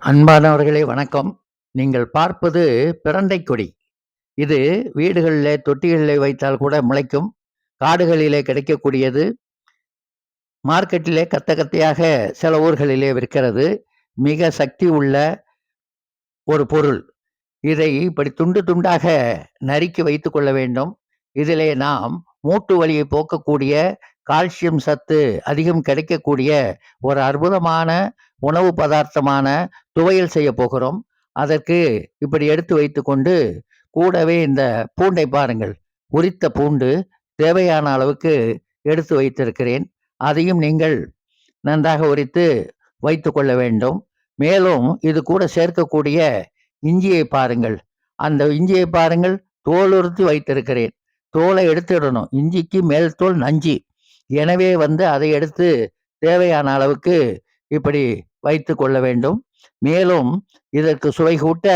அன்பானவர்களே வணக்கம். நீங்கள் பார்ப்பது பிரண்டை கொடி. இது வீடுகளிலே, தொட்டிகளிலே வைத்தால் கூட முளைக்கும். காடுகளிலே கிடைக்கக்கூடியது. மார்க்கெட்டிலே கத்த கத்தையாக சில ஊர்களிலே விற்கிறது. மிக சக்தி உள்ள ஒரு பொருள். இதை இப்படி துண்டு துண்டாக நறுக்கி வைத்துக் கொள்ள வேண்டும். இதிலே நாம் மூட்டு வலியை போக்கக்கூடிய, கால்சியம் சத்து அதிகம் கிடைக்கக்கூடிய ஒரு அற்புதமான உணவு பதார்த்தமான துவையல் செய்யப் போகிறோம். அதற்கு இப்படி எடுத்து வைத்துக்கொண்டு, கூடவே இந்த பூண்டை பாருங்கள். உரித்த பூண்டு தேவையான அளவுக்கு எடுத்து வைத்திருக்கிறேன். அதையும் நீங்கள் நன்றாக உரித்து வைத்துக்கொள்ள வேண்டும். மேலும் இது கூட சேர்க்கக்கூடிய இஞ்சியை பாருங்கள். அந்த இஞ்சியை பாருங்கள், தோல் உரித்து வைத்திருக்கிறேன். தோலை எடுத்துடணும். இஞ்சிக்கு மேல் தோல் நஞ்சு. எனவே அதை எடுத்து தேவையான அளவுக்கு இப்படி வைத்துக் கொள்ள வேண்டும். மேலும் இதற்கு சுவை கூட்ட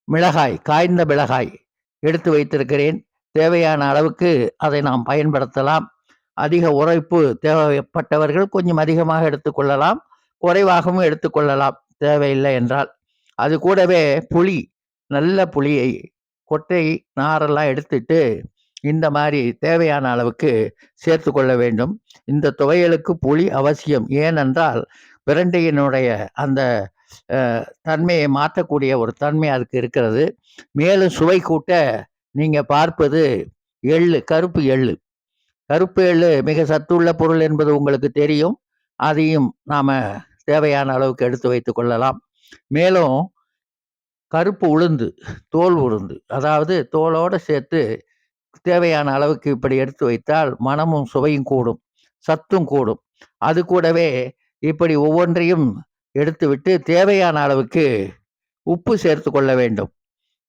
மிளகாய், காய்ந்த மிளகாய் எடுத்து வைத்திருக்கிறேன். தேவையான அளவுக்கு அதை நாம் பயன்படுத்தலாம். அதிக உரைப்பு தேவைப்பட்டவர்கள் கொஞ்சம் அதிகமாக எடுத்துக்கொள்ளலாம், குறைவாகவும் எடுத்துக்கொள்ளலாம் தேவையில்லை என்றால். அது கூடவே புளி, நல்ல புளியை கொட்டை நாரெல்லாம் எடுத்துட்டு இந்த மாதிரி தேவையான அளவுக்கு சேர்த்து கொள்ள வேண்டும். இந்த துவையலுக்கு புளி அவசியம். ஏனென்றால் பிரண்டையினுடைய அந்த தன்மையை மாற்றக்கூடிய ஒரு தன்மை அதுக்கு இருக்கிறது. மேலும் சுவை கூட்ட நீங்க பார்ப்பது எள்ளு, கருப்பு எள்ளு. கருப்பு எள்ளு மிக சத்துள்ள பொருள் என்பது உங்களுக்கு தெரியும். அதையும் நாம தேவையான அளவுக்கு எடுத்து வைத்துக் கொள்ளலாம். மேலும் கருப்பு உளுந்து, தோல் உளுந்து, அதாவது தோலோட சேர்த்து தேவையான அளவுக்கு இப்படி எடுத்து வைத்தால் மனமும் சுவையும் கூடும், சத்தும் கூடும். அது கூடவே இப்படி ஒவ்வொன்றையும் எடுத்துவிட்டு தேவையான அளவுக்கு உப்பு சேர்த்து கொள்ள வேண்டும்.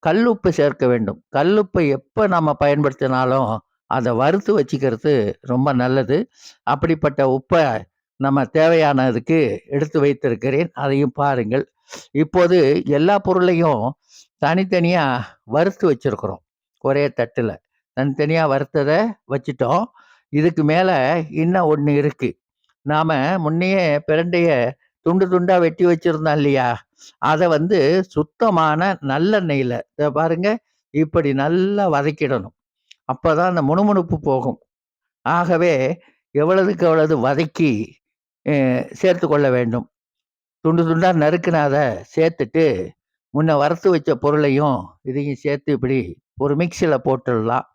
கல்லுப்பு சேர்க்க வேண்டும். கல்லுப்பை எப்போ நம்ம பயன்படுத்தினாலும் அதை வறுத்து வச்சுக்கிறது ரொம்ப நல்லது. அப்படிப்பட்ட உப்பை நம்ம தேவையானதுக்கு எடுத்து வைத்திருக்கிறேன். அதையும் பாருங்கள். இப்போது எல்லா பொருளையும் தனித்தனியாக வறுத்து வச்சிருக்கிறோம். ஒரே தட்டில் தனித்தனியாக வறுத்ததை வச்சிட்டோம். இதுக்கு மேலே இன்னும் ஒன்று இருக்கு. நாம் முன்னையே பிரண்டைய துண்டு துண்டாக வெட்டி வச்சிருந்தோம் இல்லையா, அதை சுத்தமான நல்லெண்ணெயில் இதை பாருங்க இப்படி நல்லா வதக்கிடணும். அப்போ தான் அந்த முணுமுணுப்பு போகும். ஆகவே எவ்வளவுக்கு எவ்வளவு வதக்கி சேர்த்து கொள்ள வேண்டும். துண்டு துண்டாக நறுக்குன அதை சேர்த்துட்டு முன்ன வறுத்து வச்ச பொருளையும் இதையும் சேர்த்து இப்படி ஒரு மிக்சியில் போட்டுடலாம்.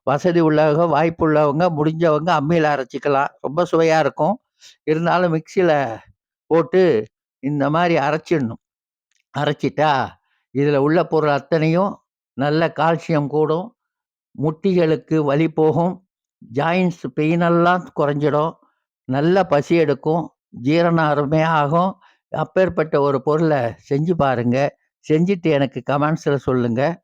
வசதி உள்ளவங்க, வாய்ப்பு உள்ளவங்க, முடிஞ்சவங்க அம்மியில் அரைச்சிக்கலாம். ரொம்ப சுவையாக இருக்கும். இருந்தாலும் மிக்சியில் போட்டு இந்த மாதிரி அரைச்சிடணும். அரைச்சிட்டா இதில் உள்ள பொருள் அத்தனையும் நல்ல கால்சியம் கூடும், முட்டிகளுக்கு வலி போகும், ஜாயின்ஸ் பெயினெல்லாம் குறைஞ்சிடும், நல்ல பசி எடுக்கும், ஜீரணம் அருமையாக ஆகும். அப்பேற்பட்ட ஒரு பொருளை செஞ்சு பாருங்க. செஞ்சுட்டு எனக்கு கமெண்ட்ஸில் சொல்லுங்கள்.